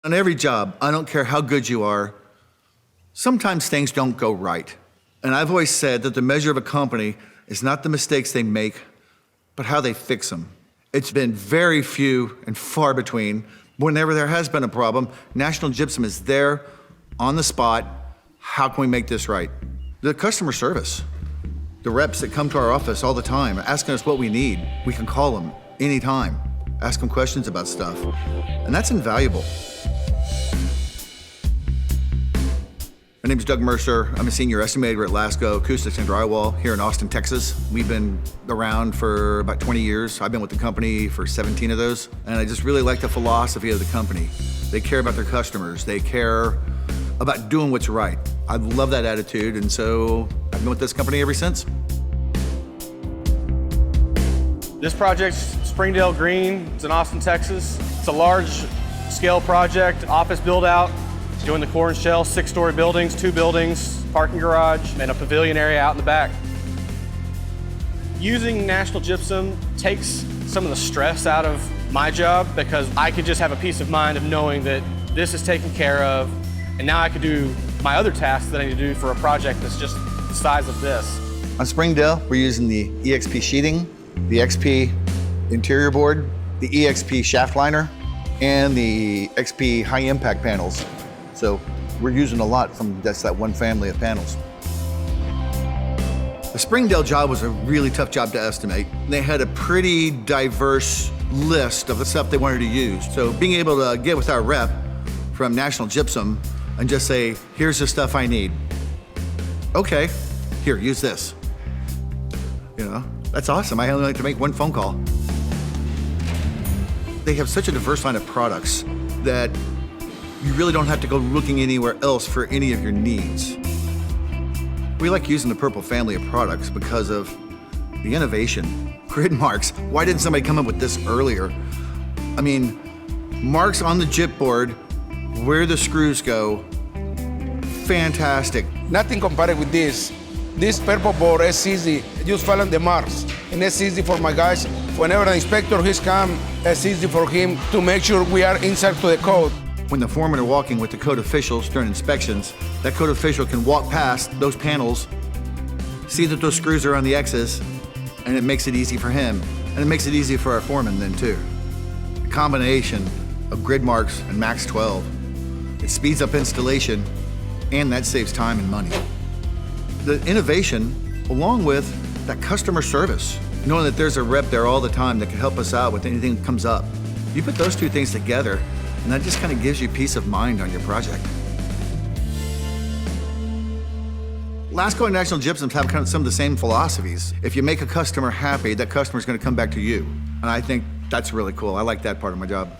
On every job, I don't care how good you are, sometimes things don't go right. And I've always said that the measure of a company is not the mistakes they make, but how they fix them. It's been very few and far between. Whenever there has been a problem, National Gypsum is there on the spot. How can we make this right? The customer service, the reps that come to our office all the time, asking us what we need, we can call them anytime, ask them questions about stuff, and that's invaluable. My name is Doug Mercer. I'm a senior estimator at Lasco Acoustics Drywall here in Austin, Texas. We've been around for about 20 years. I've been with the company for 17 of those, and I just really like the philosophy of the company. They care about their customers. They care about doing what's right. I love that attitude, and so I've been with this company ever since. This project's Springdale Green. It's in Austin, Texas. It's a large-scale project, office build-out. Doing the core and shell, 6-story buildings, 2 buildings, parking garage, and a pavilion area out in the back. Using National Gypsum takes some of the stress out of my job because I could just have a peace of mind of knowing that this is taken care of, and now I could do my other tasks that I need to do for a project that's just the size of this. On Springdale, we're using the EXP sheeting, the XP interior board, the EXP shaft liner, and the XP high impact panels. So we're using a lot from that one family of panels. The Springdale job was a really tough job to estimate. They had a pretty diverse list of the stuff they wanted to use. So being able to get with our rep from National Gypsum and just say, here's the stuff I need. Okay, here, use this. You know, that's awesome. I only have to make one phone call. They have such a diverse line of products that you really don't have to go looking anywhere else for any of your needs. We like using the Purple family of products because of the innovation. Grid marks, why didn't somebody come up with this earlier? I mean, marks on the gyp board, where the screws go, fantastic. Nothing compared with this. This purple board is easy, just following the marks. And it's easy for my guys. Whenever the inspector has come, it's easy for him to make sure we are inside to the code. When the foremen are walking with the code officials during inspections, that code official can walk past those panels, see that those screws are on the X's, and it makes it easy for him. And it makes it easy for our foreman then too. The combination of grid marks and Max 12, it speeds up installation, and that saves time and money. The innovation, along with that customer service, knowing that there's a rep there all the time that can help us out with anything that comes up. You put those two things together, and that just kind of gives you peace of mind on your project. Lasco and National Gypsum have kind of some of the same philosophies. If you make a customer happy, that customer's going to come back to you. And I think that's really cool. I like that part of my job.